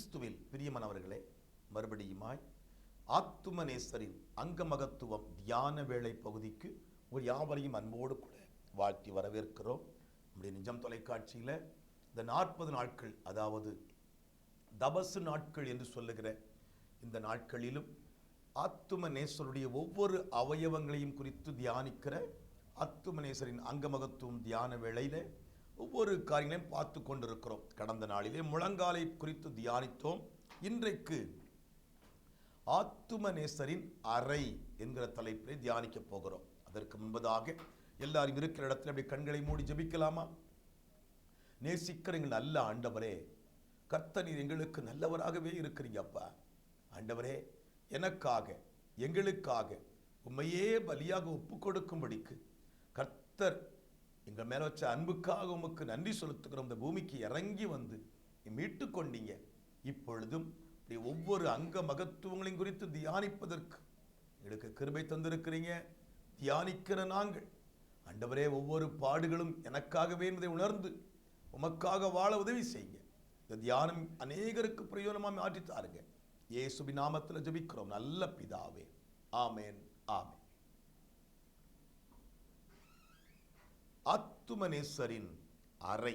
கிறிஸ்துவில் பிரியமானவர்களே, மறுபடியுமாய் ஆத்துமநேசரின் அங்கமகத்துவம் தியான வேளை பகுதிக்கு ஒரு யாவரையும் அன்போடு கூட வாழ்த்தி வரவேற்கிறோம். நம்முடைய நிஜம் தொலைக்காட்சியில் இந்த 40 நாட்கள், அதாவது தபசு நாட்கள் என்று சொல்லுகிற இந்த நாட்களிலும் ஆத்துமநேசருடைய ஒவ்வொரு அவயவங்களையும் குறித்து தியானிக்கிற ஆத்துமநேசரின் அங்கமகத்துவம் தியான வேளையில ஒவ்வொரு காரியங்களையும் பார்த்து கொண்டிருக்கிறோம். கடந்த நாளிலே முழங்காலை குறித்து தியானித்தோம். இன்றைக்கு ஆத்துமநேசரின் அறை என்கிற தலைப்பிலே தியானிக்க போகிறோம். அதற்கு முன்பதாக எல்லாரும் இருக்கிற இடத்துல அப்படி கண்களை மூடி ஜெபிக்கலாமா? நேசிக்கிற எங்கள் நல்ல ஆண்டவரே, கர்த்தர் நீர் எங்களுக்கு நல்லவராகவே இருக்கிறீங்கப்பா. ஆண்டவரே, எனக்காக எங்களுக்காக உண்மையே பலியாக ஒப்பு கொடுக்கும்படிக்கு கர்த்தர் எங்கள் மேல வச்ச அன்புக்காக உமக்கு நன்றி செலுத்துகிறோம். இந்த பூமிக்கு இறங்கி வந்து மீட்டு கொண்டீங்க. இப்பொழுதும் ஒவ்வொரு அங்க மகத்துவங்களையும் குறித்து தியானிப்பதற்கு எங்களுக்கு கிருபை தந்திருக்கிறீங்க. தியானிக்கிற நாங்கள் ஆண்டவரே, ஒவ்வொரு பாடுகளும் எனக்காகவே என்பதை உணர்ந்து உமக்காக வாழ உதவி செய்யுங்க. இந்த தியானம் அநேகருக்கு பிரயோஜனமாக மாற்றி தாருங்க. இயேசுவின் நாமத்தில் ஜெபிக்கிறோம் நல்ல பிதாவே, ஆமேன் ஆமேன். ஆத்துமநேசரின் அறை,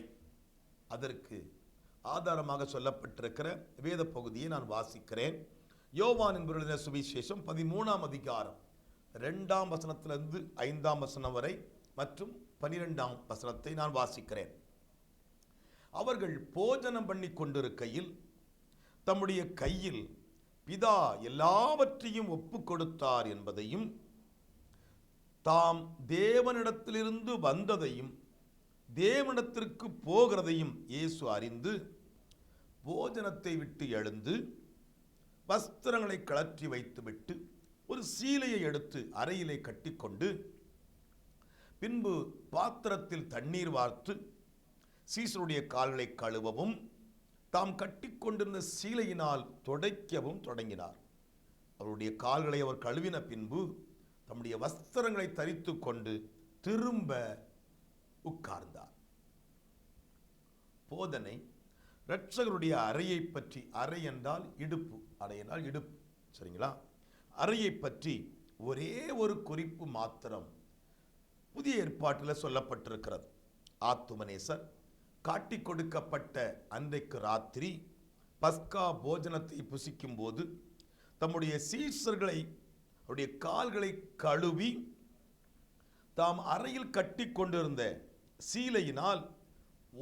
அதற்கு ஆதாரமாக சொல்லப்பட்டிருக்கிற வேத பகுதியை நான் வாசிக்கிறேன். யோவான் என்பவருடைய சுவிசேஷம் 13ஆம் அதிகாரம் 2ஆம் வசனத்திலிருந்து 5ஆம் வசனம் வரை மற்றும் 12ஆம் வசனத்தை நான் வாசிக்கிறேன். அவர்கள் போஜனம் பண்ணி கொண்டிருக்கையில் தம்முடைய கையில் பிதா எல்லாவற்றையும் ஒப்பு கொடுத்தார் என்பதையும் தாம் தேவனிடத்திலிருந்து வந்ததையும் தேவனிடத்திற்கு போகிறதையும் இயேசு அறிந்து போஜனத்தை விட்டு எழுந்து வஸ்திரங்களை கழற்றி வைத்துவிட்டு ஒரு சீலையை எடுத்து அறையிலே கட்டிக்கொண்டு பின்பு பாத்திரத்தில் தண்ணீர் வார்த்து சீசருடைய கால்களை கழுவவும் தாம் கட்டிக்கொண்டிருந்த சீலையினால் துடைக்கவும் தொடங்கினார். அவருடைய கால்களை அவர் கழுவின பின்பு தம்முடைய வஸ்திரங்களை தரித்து கொண்டு திரும்ப உட்கார்ந்தார். போதனை இரட்சகருடைய அறையை பற்றி, அறை என்றால் இடுப்பு, அறை என்றால் இடுப்பு, சரிங்களா? அறையை பற்றி ஒரே ஒரு குறிப்பு மாத்திரம் புதிய ஏற்பாட்டில் சொல்லப்பட்டிருக்கிறது. ஆத்துமநேசர் காட்டி கொடுக்கப்பட்ட அன்றைக்கு ராத்திரி பஸ்கா போஜனத்தை புசிக்கும் போது தம்முடைய சீஷர்களை அவருடைய கால்களை கழுவி தாம் அறையில் கட்டி கொண்டிருந்த சீலையினால்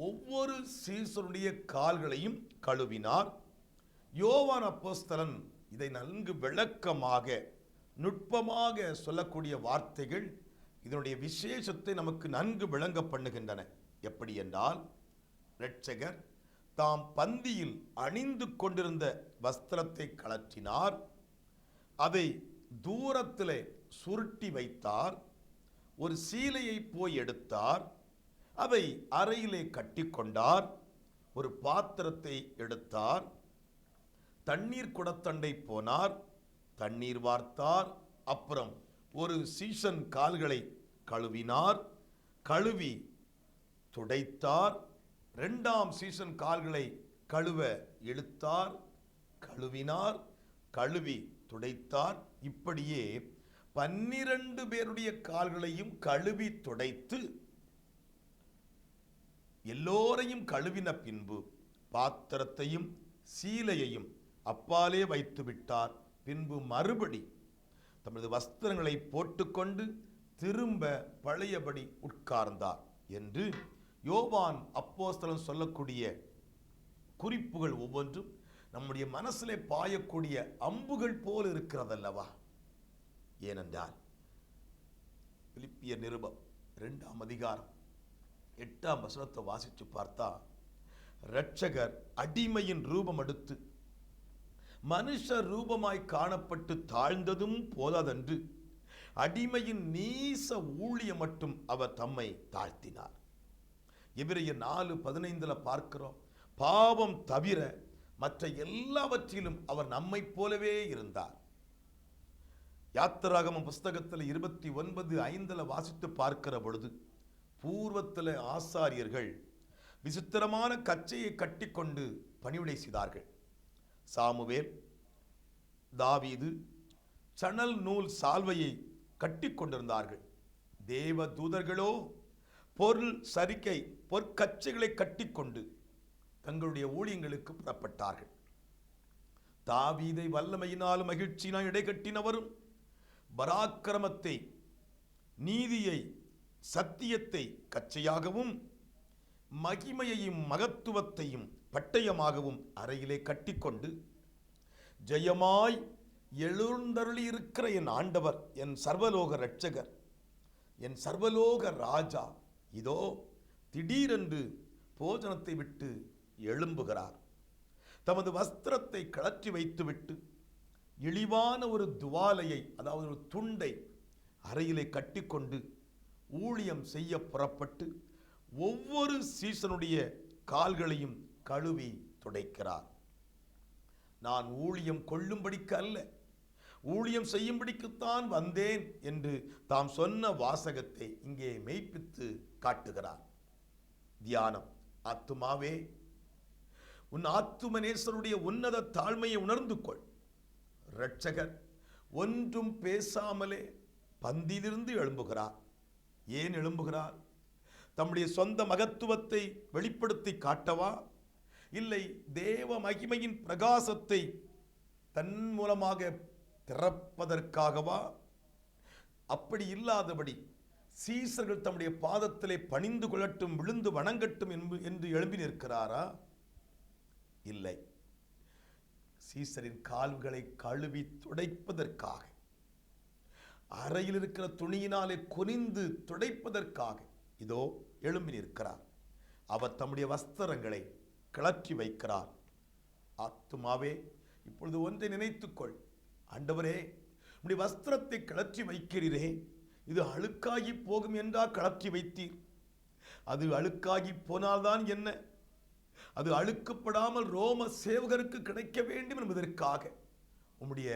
ஒவ்வொரு சீஷருடைய கால்களையும் கழுவினார். யோவான் அப்போஸ்தலன் இதை நன்கு விளக்கமாக நுட்பமாக சொல்லக்கூடிய வார்த்தைகள் இதனுடைய விசேஷத்தை நமக்கு நன்கு விளங்க பண்ணுகின்றன. எப்படி என்றால், இரட்சகர் தாம் பந்தியில் அணிந்து கொண்டிருந்த வஸ்திரத்தை கழற்றினார், அதை தூரத்திலே சுருட்டி வைத்தார், ஒரு சீலையை போய் எடுத்தார், அதை அறையிலே கட்டிக்கொண்டார், ஒரு பாத்திரத்தை எடுத்தார், தண்ணீர் குடத்தண்டை போனார், தண்ணீர் வார்த்தார், அப்புறம் ஒரு சீஷன் கால்களை கழுவினார், கழுவி துடைத்தார், 2ஆம் சீசன் கால்களை கழுவ இழுத்தார், கழுவினார், கழுவி துடைத்தார். இப்படியே 12 பேருடைய கால்களையும் கழுவி துடைத்து எல்லோரையும் கழுவின பின்பு பாத்திரத்தையும் சீலையையும் அப்பாலே வைத்து விட்டார். பின்பு மறுபடி தமது வஸ்திரங்களை போட்டுக்கொண்டு திரும்ப பழையபடி உட்கார்ந்தார் என்று யோவான் அப்போஸ்தலன் சொல்லக்கூடிய குறிப்புகள் ஒவ்வொன்றும் நம்முடைய மனசிலே பாயக்கூடிய அம்புகள் போல் இருக்கிறதல்லவா? ஏனென்றால் பிலிப்பியர் நிருபம் 2ஆம் அதிகாரம் 8ஆம் வசனத்தை வாசித்து பார்த்தா, இரட்சகர் அடிமையின் ரூபம் எடுத்து மனுஷ ரூபமாய் காணப்பட்டு தாழ்ந்ததும் போதாதென்று அடிமையின் நீச ஊழியம் மட்டும் அவர் தம்மை தாழ்த்தினார். எபிரேயர் 4:15 பார்க்கிறோம், பாவம் தவிர மற்ற எல்லாவற்றிலும் அவர் நம்மை போலவே இருந்தார். யாத்திராகமம் புஸ்தகத்தில் 29:5 வாசித்து பார்க்கிற பொழுது, பூர்வத்தில் ஆசாரியர்கள் விசித்திரமான கச்சையை கட்டிக்கொண்டு பணிவிடை செய்தார்கள். சாமுவேல், தாவீது சணல் நூல் சால்வையை கட்டி கொண்டிருந்தார்கள். தேவ தூதர்களோ பொருள் சரிக்கை பொற்கச்சைகளை கட்டிக்கொண்டு தங்களுடைய ஊழியங்களுக்கு புறப்பட்டார்கள். தாவீதை வல்லமையினாலும் மகிழ்ச்சியினால் இடைகட்டினவரும், பராக்கிரமத்தை, நீதியை, சத்தியத்தை கச்சையாகவும் மகிமையையும் மகத்துவத்தையும் பட்டயமாகவும் அறையிலே கட்டிக்கொண்டு, ஜெயமாய் எழுந்தருளி இருக்கிற என் ஆண்டவர், என் சர்வலோக இரட்சகர், என் சர்வலோக ராஜா இதோ திடீரென்று போஜனத்தை விட்டு எழும்புகிறார். தமது வஸ்திரத்தை கழற்றி வைத்துவிட்டு இழிவான ஒரு துவாலையை, அதாவது ஒரு துண்டை அறையிலே கட்டிக்கொண்டு ஊழியம் செய்ய புறப்பட்டு ஒவ்வொரு சீசனுடைய கால்களையும் கழுவி துடைக்கிறார். நான் ஊழியம் கொள்ளும்படிக்கு அல்ல, ஊழியம் செய்யும்படிக்குத்தான் வந்தேன் என்று தாம் சொன்ன வாசகத்தை இங்கே மெய்ப்பித்து காட்டுகிறார். தியானம். ஆத்துமாவே, உன் ஆத்துமநேசருடைய உன்னத தாழ்மையை உணர்ந்து கொள். இரட்சகர் ஒன்றும் பேசாமலே பந்தியிலிருந்து எழும்புகிறார். ஏன் எழும்புகிறார்? தம்முடைய சொந்த மகத்துவத்தை வெளிப்படுத்தி காட்டவா? இல்லை, தேவ மகிமையின் பிரகாசத்தை தன் மூலமாக திறப்பதற்காகவா? அப்படி இல்லாதபடி சீசர்கள் தம்முடைய பாதத்திலே பணிந்து கொள்ளட்டும், விழுந்து வணங்கட்டும் என்று எழும்பி நிற்கிறாரா? இல்லை, சீசரின் கால்களை கழுவி துடைப்பதற்காக, அறையில் இருக்கிற துணியினாலே குனிந்து துடைப்பதற்காக இதோ எழும்பி நிற்கிறார். அவர் தம்முடைய வஸ்திரங்களை கிளற்றி வைக்கிறார். ஆத்துமாவே, இப்பொழுது ஒன்றை நினைத்துக்கொள். ஆண்டவரே, உம்முடைய வஸ்திரத்தை கிளற்றி வைக்கிறீரே, இது அழுக்காகி போகும் என்றா கிளற்றி வைத்தீர்? அது அழுக்காகி போனால்தான் என்ன? அது அழுக்கப்படாமல் ரோம சேவகருக்கு கிடைக்க வேண்டும் என்பதற்காக உம்முடைய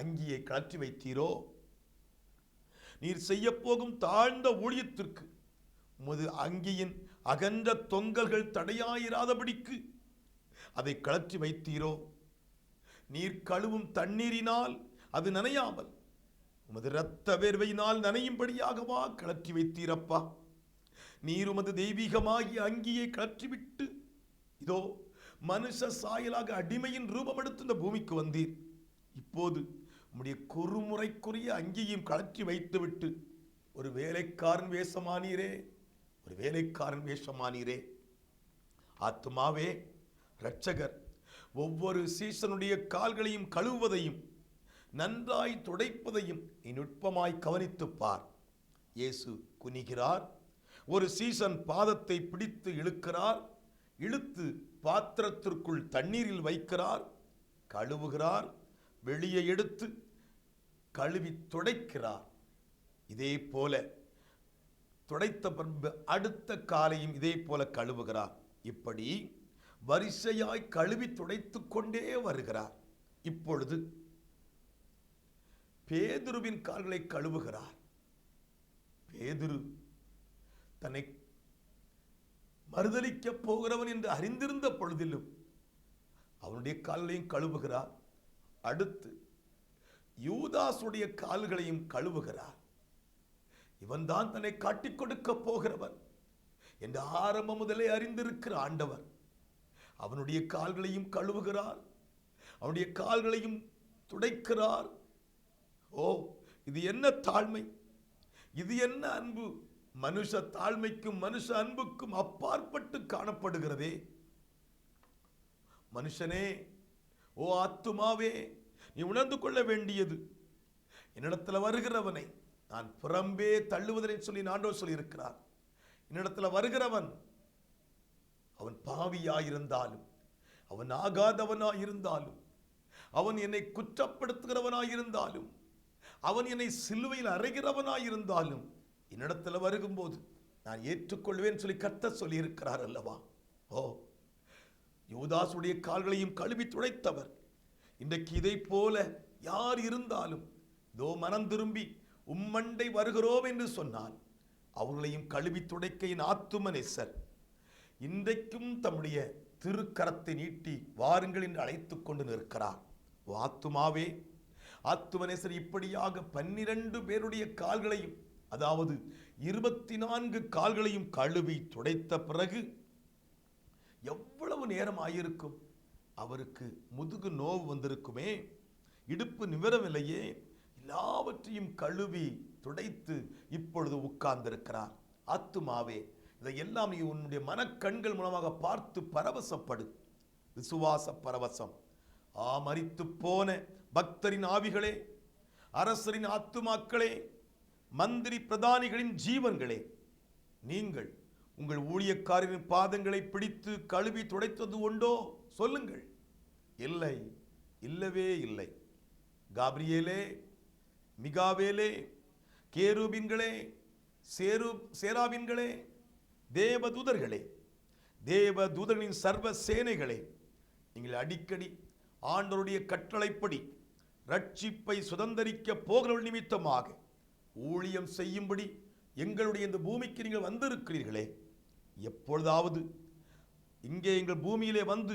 அங்கியை கிளற்றி வைத்தீரோ? நீர் செய்ய போகும் தாழ்ந்த ஊழியத்திற்கு உமது அங்கியின் அகன்ற தொங்கல்கள் தடையாயிராதபடிக்கு அதை கிளற்றி வைத்தீரோ? நீர் கழுவும் தண்ணீரினால் அது நனையாமல் உமது இரத்த வேர்வையினால் நனையும்படியாகவா கிளற்றி வைத்தீரப்பா? நீர் உமது தெய்வீகமாகிய அங்கியை கிளற்றிவிட்டு இதோ மனுஷ சாயலாக அடிமையின் ரூபம் எடுத்து இந்த பூமிக்கு வந்தீர். இப்போது உம்முடைய குறுமுறைக்குரிய அங்கியும் கழற்றி வைத்துவிட்டு ஒரு வேலைக்காரன் வேஷமானீரே, ஒரு வேலைக்காரன் வேஷமானீரே. ஆத்துமாவே, இரட்சகர் ஒவ்வொரு சீசனுடைய கால்களையும் கழுவுவதையும் நன்றாய் துடைப்பதையும் நீ நுட்பமாய் கவனித்துப் பார். இயேசு குனிகிறார், ஒரு சீசன் பாதத்தை பிடித்து இழுக்கிறார், இழுத்து பாத்திரத்திற்குள் தண்ணீரில் வைக்கிறார், கழுவுகிறார், வெளியே எடுத்து கழுவி துடைக்கிறார். இதே போல துடைத்த பின்பு அடுத்த காலையும் இதே போல கழுவுகிறார். இப்படி வரிசையாய் கழுவி துடைத்து கொண்டே வருகிறார். இப்பொழுது பேதுருவின் கால்களை கழுவுகிறார். பேதுரு தன்னை மறுதலிக்க போகிறவன் என்று அறிந்திருந்த பொழுதிலும் அவனுடைய கால்களையும் கழுவுகிறார். அடுத்து யூதாசுடைய கால்களையும் கழுவுகிறார். இவன்தான் தன்னை காட்டிக் கொடுக்க போகிறவன் என்று ஆரம்பம் முதலே அறிந்திருக்கிற ஆண்டவர் அவனுடைய கால்களையும் கழுவுகிறார், அவனுடைய கால்களையும் துடைக்கிறார். ஓ, இது என்ன தாழ்மை, இது என்ன அன்பு! மனுஷ தாழ்மைக்கும் மனுஷ அன்புக்கும் அப்பாற்பட்டு காணப்படுகிறதே. மனுஷனே, ஓ ஆத்துமாவே, நீ உணர்ந்து கொள்ள வேண்டியது, என்னிடத்தில் வருகிறவனை நான் புறம்பே தள்ளுவதனை சொல்லி ஆண்டவர் சொல்லியிருக்கிறார். என்னிடத்தில் வருகிறவன் அவன் பாவியாயிருந்தாலும், அவன் ஆகாதவனாயிருந்தாலும், அவன் என்னை குற்றப்படுத்துகிறவனாயிருந்தாலும், அவன் என்னை சிலுவையில் அறைகிறவனாயிருந்தாலும் என்னிடத்தில் வருகும்போது நான் ஏற்றுக்கொள்வேன் சொல்லி கர்த்தர் சொல்லியிருக்கிறார் அல்லவா? ஓ, யூதாசுடைய கால்களையும் கழுவி துடைத்தவர் இன்றைக்கு இதை போல யார் இருந்தாலும் இதோ மனம் திரும்பி உம்மண்டை வருகிறோம் என்று சொன்னால் அவர்களையும் கழுவி துடைக்க என் ஆத்தும நேசர் இன்றைக்கும் தம்முடைய திருக்கரத்தை நீட்டி வாருங்கள் என்று அழைத்துக் கொண்டு நிற்கிறார். ஆத்துமாவே, ஆத்துமனேசர் இப்படியாக 12 பேருடைய கால்களையும், அதாவது 24 கால்களையும் கழுவி துடைத்த பிறகு எவ்வளவு நேரம் ஆயிருக்கும்? அவருக்கு முதுகு நோவு வந்திருக்குமே, இடுப்பு நிமிரவில்லையே. எல்லாவற்றையும் கழுவி துடைத்து இப்பொழுது உட்கார்ந்திருக்கிறார். ஆத்துமாவே, இதையெல்லாம் நீ உன்னுடைய மனக்கண்கள் மூலமாக பார்த்து பரவசப்படு. விசுவாச பரவசம். மரித்து போன பக்தரின் ஆவிகளே, அரசரின் ஆத்துமாக்களே, மந்திரி பிரதானிகளின் ஜீவன்களே, நீங்கள் உங்கள் ஊழியக்காரரின் பாதங்களை பிடித்து கழுவி துடைத்தது உண்டோ? சொல்லுங்கள். இல்லை, இல்லவே இல்லை. காபிரியேலே, மிகாவேலே, கேருபீன்களே, சேராபீன்களே, தேவதூதர்களே, தேவதூதர்களின் சர்வ சேனைகளே, நீங்கள் அடிக்கடி ஆண்டவருடைய கட்டளைப்படி ரட்சிப்பை சுதந்தரிக்க போகிற நிமித்தமாக ஊழியம் செய்யும்படி எங்களுடைய இந்த பூமிக்கு நீங்கள் வந்திருக்கிறீர்களே, எப்பொழுதாவது இங்கே எங்கள் பூமியிலே வந்து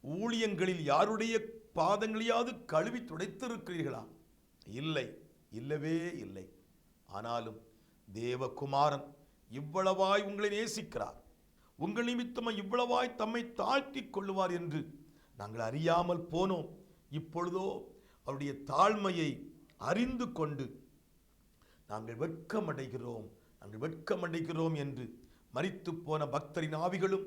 ஊழியங்களில் யாருடைய பாதங்களையாவது கழுவி துடைத்திருக்கிறீர்களா? இல்லை, இல்லவே இல்லை. ஆனாலும் தேவகுமாரன் இவ்வளவாய் உங்களை நேசிக்கிறார், உங்கள் நிமித்தமாக இவ்வளவாய் தம்மை தாழ்த்திக் கொள்ளுவார் என்று நாங்கள் அறியாமல் போனோம். இப்பொழுதோ அவருடைய தாழ்மையை அறிந்து கொண்டு நாங்கள் வெட்கமடைகிறோம் என்று மரித்து போன பக்தரின் ஆவிகளும்,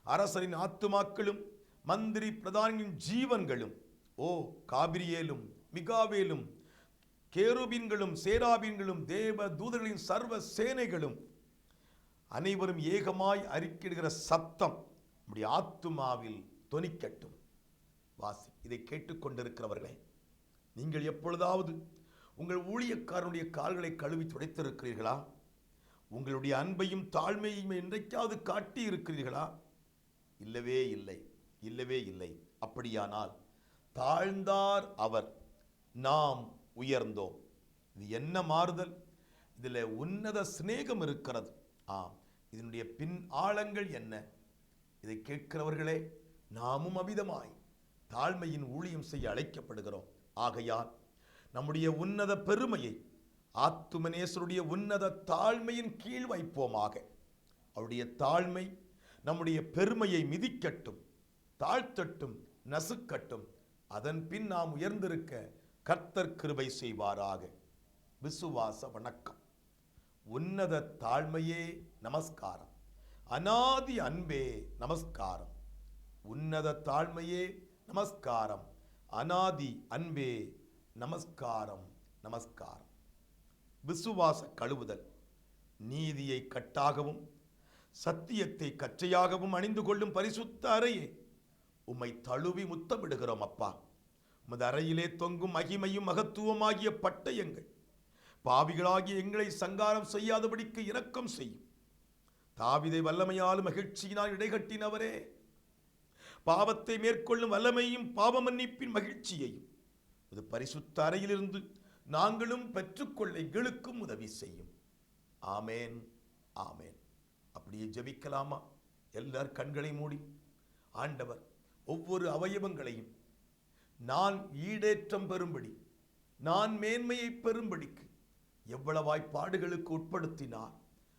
அரசரின் ஆத்துமாக்களும், மந்திரி பிரதானின் ஜீவன்களும், காபிரியேலும், மிகாவேலும், கேருபீன்களும், சேராபீன்களும், தேவ தூதர்களின் சர்வ சேனைகளும் அனைவரும் ஏகமாய் அறிக்கையிடுகிற சத்தம் நம்முடைய ஆத்துமாவில் தொனிக்கட்டும். வாசி. இதை கேட்டுக்கொண்டிருக்கிறவர்களே, நீங்கள் எப்பொழுதாவது உங்கள் ஊழியக்காரனுடைய கால்களை கழுவி துடைத்திருக்கிறீர்களா? உங்களுடைய அன்பையும் தாழ்மையும் என்றைக்காவது காட்டி இருக்கிறீர்களா? இல்லவே இல்லை, இல்லவே இல்லை. அப்படியானால் தாழ்ந்தார் அவர், நாம் உயர்ந்தோம். இது என்ன மாறுதல்! இதில் உன்னத சிநேகம் இருக்கிறது. இதனுடைய பின் ஆழங்கள் என்ன? இதை கேட்கிறவர்களே, நாமும் அவிதமாய் தாழ்மையின் ஊழியம் செய்ய அழைக்கப்படுகிறோம். ஆகையால் நம்முடைய உன்னத பெருமையை ஆத்துமனேசருடைய உன்னத தாழ்மையின் கீழ் வைப்போமாக. அவருடைய தாழ்மை நம்முடைய பெருமையை மிதிக்கட்டும், தாழ்த்தட்டும், நசுக்கட்டும். அதன் பின் நாம் உயர்ந்திருக்க கர்த்தர் கிருபை செய்வாராக. விசுவாச வணக்கம். உன்னத தாழ்மையே நமஸ்காரம், அநாதி அன்பே நமஸ்காரம். உன்னத தாழ்மையே நமஸ்காரம், அநாதி அன்பே நமஸ்காரம், நமஸ்காரம். விசுவாச கழுவுதல். நீதியை கட்டாகவும் சத்தியத்தை கச்சையாகவும் அணிந்து கொள்ளும் பரிசுத்த அறையே, உம்மை தழுவி முத்தமிடுகிறோம் அப்பா. உமது அறையிலே தொங்கும் மகிமையும் மகத்துவமாகிய பட்டயங்கள் பாவிகளாகிய எங்களை சங்காரம் செய்யாதபடிக்கு இரக்கம் செய்யும். தாவீதை வல்லமையாலும் மகிழ்ச்சியினால் இடைகட்டினவரே, பாவத்தை மேற்கொள்ளும் வல்லமையும் பாவ மன்னிப்பின் மகிழ்ச்சியையும் இது பரிசுத்த அறையிலிருந்து நாங்களும் பெற்றுக்கொள்ள எங்களுக்கும் உதவி செய்யும். ஆமேன், ஆமேன். அப்படியே ஜெபிக்கலாமா? எல்லார் கண்களை மூடி ஆண்டவர் ஒவ்வொரு அவயவங்களையும் நான் ஈடேற்றம் பெறும்படி, நான் மேன்மையை பெறும்படிக்கு எவ்வளவாய் பாடுகளுக்கு உட்படுத்தினார்.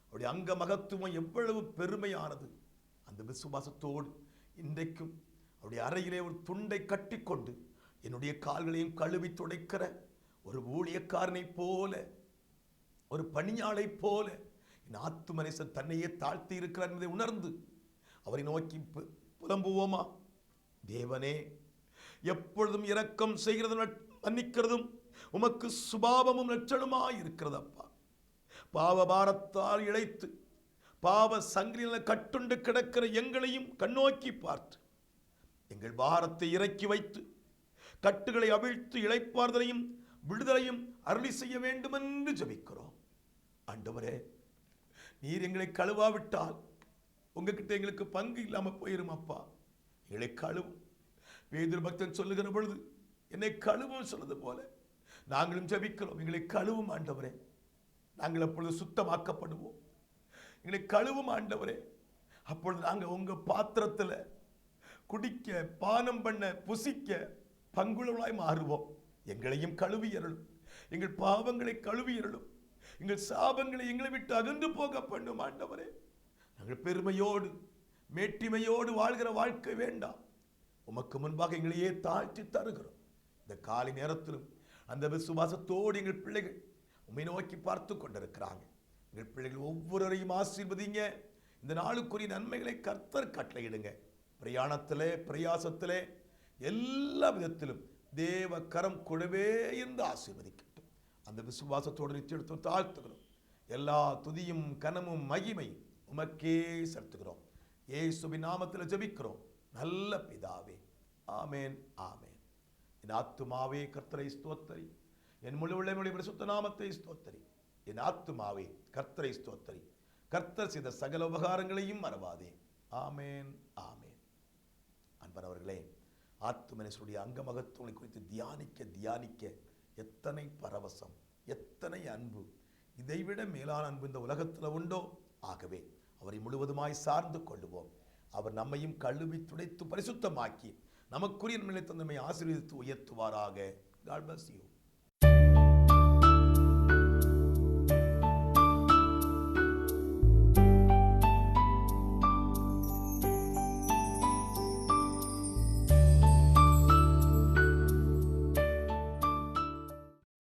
அவருடைய அங்க மகத்துவம் எவ்வளவு பெருமையானது. அந்த விசுவாசத்தோடு இன்றைக்கும் அவருடைய அறையிலே ஒரு துண்டை கட்டிக்கொண்டு என்னுடைய கால்களையும் கழுவி துடைக்கிற ஒரு ஊழியக்காரனை போல, ஒரு பணியாளை போல என் ஆத்துமனேசன் தன்னையே தாழ்த்தி இருக்கிறார் என்பதை உணர்ந்து அவரை நோக்கி புலம்புவோமா? தேவனே, எப்பொழுதும் இரக்கம் செய்கிறதும் மன்னிக்கிறதும் உமக்கு சுபாவமும் லட்சணமாய் இருக்கிறது அப்பா. பாவ பாரத்தால் இழைத்து பாவ சங்கிலியில் கட்டுண்டு கிடக்கிற எங்களையும் கண்ணோக்கி பார்த்து எங்கள் பாரத்தை இறக்கி வைத்து கட்டுகளை அவிழ்த்து இளைப்பாறுதலையும் விடுதலையும் அருளி செய்ய வேண்டும் என்று ஜெபிக்கிறோம். ஆண்டவரே, நீர் எங்களை கழுவாவிட்டால் உங்ககிட்ட எங்களுக்கு பங்கு இல்லாமல் போயிரும் அப்பா. எங்களை கழுவும். பேதுரு பக்தன் சொல்லுகிற பொழுது என்னை கழுவும் சொல்லுது போல நாங்களும் ஜெபிக்கிறோம். எங்களை கழுவும் ஆண்டவரே. நாங்கள் அப்பொழுது சுத்தமாக்கப்படுவோம். எங்களை கழுவும் ஆண்டவரே. அப்பொழுது நாங்கள் உங்க பாத்திரத்தில் குடிக்க, பானம் பண்ண, புசிக்க பங்குள்ளவர்களாய் மாறுவோம். எங்களையும் கழுவியருளும், எங்கள் பாவங்களை கழுவியருளும், எங்கள் சாபங்களை எங்களை விட்டு அகன்று போக பண்ணும் ஆண்டவரே. நாங்கள் பெருமையோடு மேட்டிமையோடு வாழ்கிற வாழ்க்கை வேண்டாம். உமக்கு முன்பாக எங்களையே தாழ்த்தி தருகிறோம். இந்த காலை நேரத்திலும் அந்த விசுவாசத்தோடு எங்கள் பிள்ளைகள் உம்மை நோக்கி பார்த்து கொண்டிருக்கிறாங்க. எங்கள் பிள்ளைகள் ஒவ்வொருவரையும் ஆசீர்வதிங்க. இந்த நாளுக்குரிய நன்மைகளை கர்த்தர் கட்டளையிடுங்க. பிரயாணத்திலே, பிரயாசத்திலே, எல்லா விதத்திலும் தேவ கரம் கூடவே இருந்து ஆசீர்வதிக்கட்டும். அந்த விசுவாசத்தோடு நிச்சயத்தை தாழ்த்துகிறோம். எல்லா துதியும் கனமும் மகிமையும் உமக்கே செலுத்துகிறோம். இயேசுவின் நாமத்தில் ஜெபிக்கிறோம் நல்ல பிதாவே, ஆமேன், ஆமேன். என் ஆத்துமாவே கர்த்தரை ஸ்தோத்தரி, என் முழு உள்ளமுடைய பரிசுத்த நாமத்தை ஸ்தோத்தரி. என் ஆத்துமாவே கர்த்தரை ஸ்தோத்தரி, கர்த்தர் செய்த சகல உபகாரங்களையும் மறவாதே. ஆமேன், ஆமேன். அன்பரவர்களே, ஆத்துமனுஷருடைய அங்கமகத்துவங்களை குறித்து தியானிக்க எத்தனை பரவசம், எத்தனை அன்பு! இதைவிட மேலான அன்பு இந்த உலகத்தில் உண்டோ? ஆகவே அவரை முழுவதுமாய் சார்ந்து கொள்ளுவோம். அவர் நம்மையும் கழுவி துடைத்து பரிசுத்தமாக்கி நமக்குரிய நன்மைகளை தந்தமை ஆசீர்வதித்து உயர்த்துவாராக. God bless you.